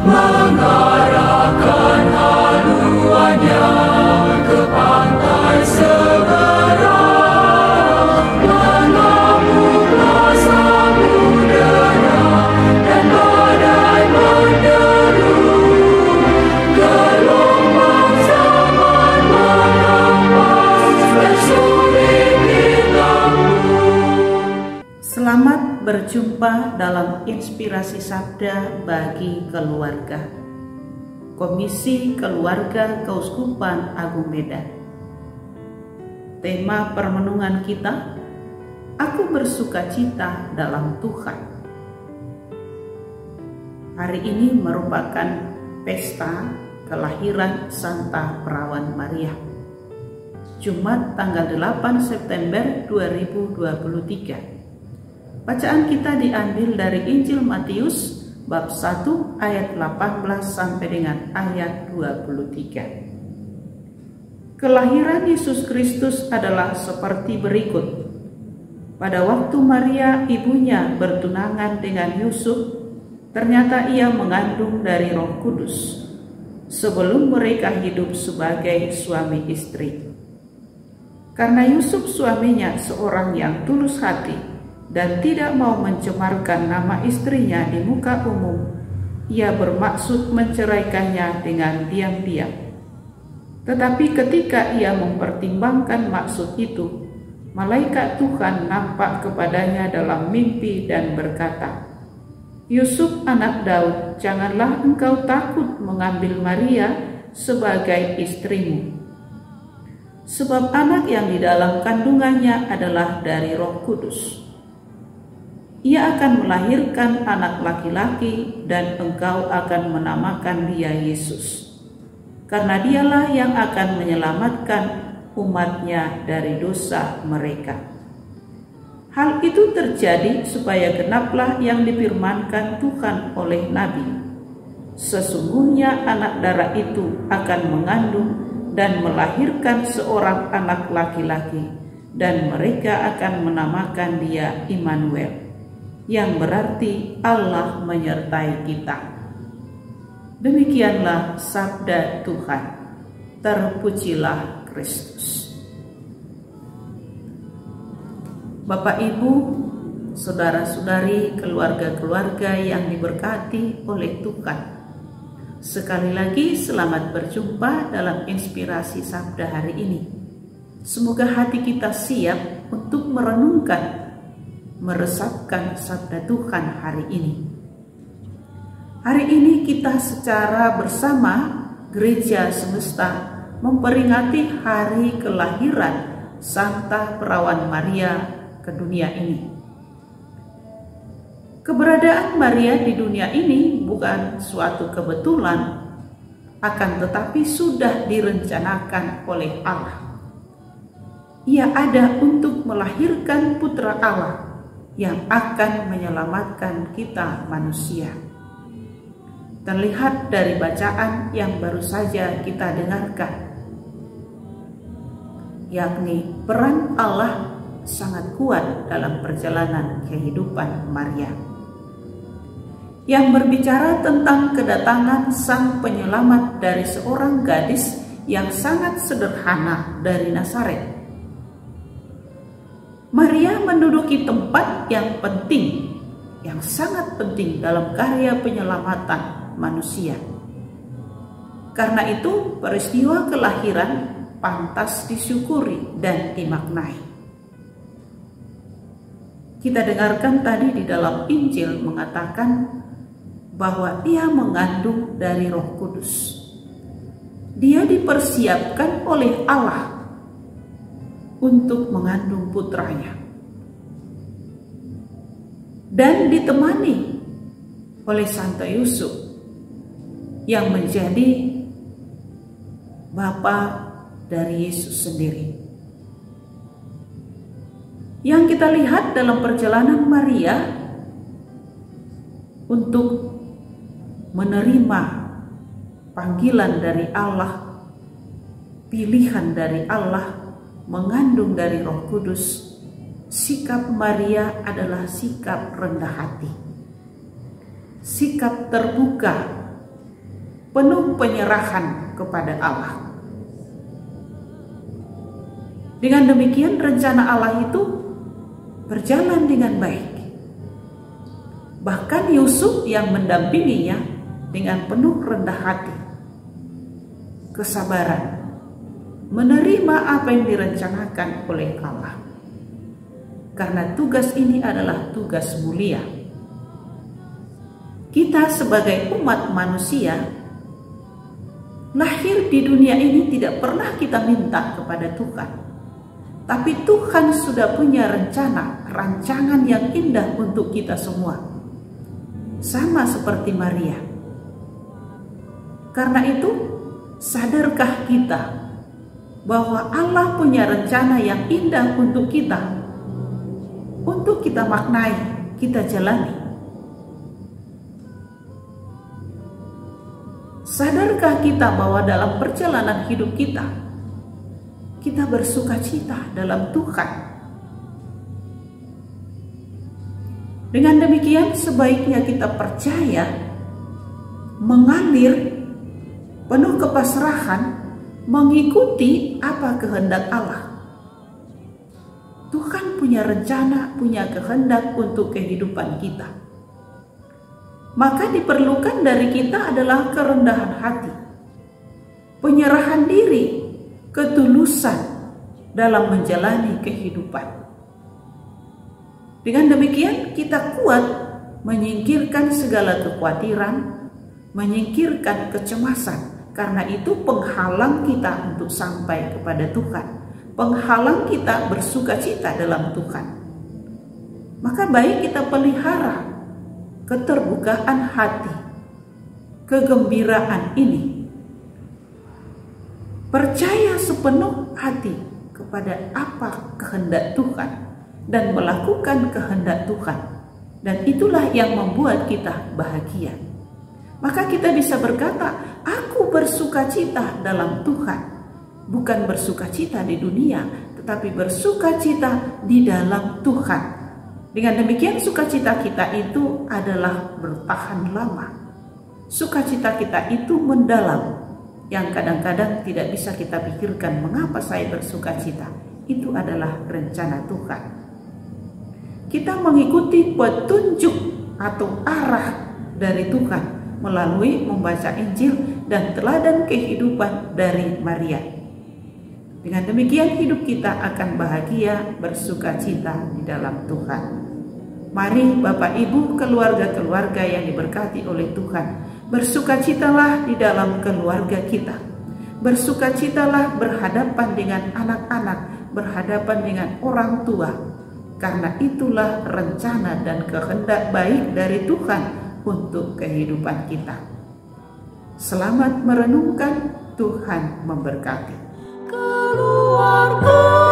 mengarahkan haluannya ke pantai seberang, mengamuklah samudera dan badai menderu, gelombang zaman mengempas dan sulit ditanggung. Selamat berjumpa dalam Inspirasi Sabda bagi Keluarga, Komisi Keluarga Keuskupan Agung Medan. Tema permenungan kita, Aku bersukacita dalam Tuhan. Hari ini merupakan pesta kelahiran Santa Perawan Maria, Jumat tanggal 8 September 2023. Bacaan kita diambil dari Injil Matius bab 1 ayat 18 sampai dengan ayat 23. Kelahiran Yesus Kristus adalah seperti berikut. Pada waktu Maria ibunya bertunangan dengan Yusuf, ternyata ia mengandung dari Roh Kudus sebelum mereka hidup sebagai suami istri. Karena Yusuf suaminya seorang yang tulus hati dan tidak mau mencemarkan nama istrinya di muka umum, ia bermaksud menceraikannya dengan diam-diam. Tetapi ketika ia mempertimbangkan maksud itu, malaikat Tuhan nampak kepadanya dalam mimpi dan berkata, "Yusuf anak Daud, janganlah engkau takut mengambil Maria sebagai istrimu. Sebab anak yang di dalam kandungannya adalah dari Roh Kudus. Ia akan melahirkan anak laki-laki dan engkau akan menamakan dia Yesus, karena dialah yang akan menyelamatkan umatnya dari dosa mereka." Hal itu terjadi supaya genaplah yang difirmankan Tuhan oleh Nabi. Sesungguhnya anak darah itu akan mengandung dan melahirkan seorang anak laki-laki, dan mereka akan menamakan dia Immanuel, yang berarti Allah menyertai kita. Demikianlah sabda Tuhan. Terpujilah Kristus. Bapak, Ibu, saudara-saudari, keluarga-keluarga yang diberkati oleh Tuhan, sekali lagi selamat berjumpa dalam Inspirasi Sabda hari ini. Semoga hati kita siap untuk merenungkan, meresapkan sabda Tuhan hari ini. Hari ini kita secara bersama Gereja Semesta memperingati hari kelahiran Santa Perawan Maria ke dunia ini. Keberadaan Maria di dunia ini bukan suatu kebetulan, akan tetapi sudah direncanakan oleh Allah. Ia ada untuk melahirkan putra Allah yang akan menyelamatkan kita manusia. Terlihat dari bacaan yang baru saja kita dengarkan, yakni peran Allah sangat kuat dalam perjalanan kehidupan Maria, yang berbicara tentang kedatangan Sang Penyelamat dari seorang gadis yang sangat sederhana dari Nazaret. Maria menduduki tempat yang penting, yang sangat penting dalam karya penyelamatan manusia. Karena itu, peristiwa kelahiran pantas disyukuri dan dimaknai. Kita dengarkan tadi di dalam Injil mengatakan bahwa ia mengandung dari Roh Kudus. Dia dipersiapkan oleh Allah untuk mengandung putranya, dan ditemani oleh Santo Yusuf yang menjadi bapa dari Yesus sendiri. Yang kita lihat dalam perjalanan Maria untuk menerima panggilan dari Allah, pilihan dari Allah, mengandung dari Roh Kudus, sikap Maria adalah sikap rendah hati. sikap terbuka, penuh penyerahan kepada Allah. Dengan demikian rencana Allah itu berjalan dengan baik. Bahkan Yusuf yang mendampinginya dengan penuh rendah hati, kesabaran, menerima apa yang direncanakan oleh Allah. Karena tugas ini adalah tugas mulia. Kita sebagai umat manusia lahir di dunia ini tidak pernah kita minta kepada Tuhan. Tapi Tuhan sudah punya rancangan yang indah untuk kita semua. Sama seperti Maria. Karena itu, sadarkah kita bahwa Allah punya rencana yang indah untuk kita maknai, kita jalani. Sadarkah kita bahwa dalam perjalanan hidup kita bersukacita dalam Tuhan? Dengan demikian sebaiknya kita percaya, mengalir, penuh kepasrahan, mengikuti apa kehendak Allah. Tuhan punya rencana, punya kehendak untuk kehidupan kita. Maka diperlukan dari kita adalah kerendahan hati, penyerahan diri, ketulusan dalam menjalani kehidupan. Dengan demikian kita kuat menyingkirkan segala kekhawatiran, menyingkirkan kecemasan. Karena itu penghalang kita untuk sampai kepada Tuhan, penghalang kita bersukacita dalam Tuhan. Maka baik kita pelihara keterbukaan hati, kegembiraan ini, percaya sepenuh hati kepada apa kehendak Tuhan dan melakukan kehendak Tuhan. Dan itulah yang membuat kita bahagia. Maka kita bisa berkata, aku bersukacita dalam Tuhan. Bukan bersukacita di dunia, tetapi bersukacita di dalam Tuhan. Dengan demikian sukacita kita itu adalah bertahan lama. Sukacita kita itu mendalam, yang kadang-kadang tidak bisa kita pikirkan mengapa saya bersukacita. Itu adalah rencana Tuhan. Kita mengikuti petunjuk atau arah dari Tuhan melalui membaca Injil dan teladan kehidupan dari Maria. Dengan demikian hidup kita akan bahagia, bersukacita di dalam Tuhan. Mari Bapak Ibu, keluarga-keluarga yang diberkati oleh Tuhan, bersukacitalah di dalam keluarga kita. Bersukacitalah berhadapan dengan anak-anak, berhadapan dengan orang tua. Karena itulah rencana dan kehendak baik dari Tuhan untuk kehidupan kita. Selamat merenungkan, Tuhan memberkati. Keluarga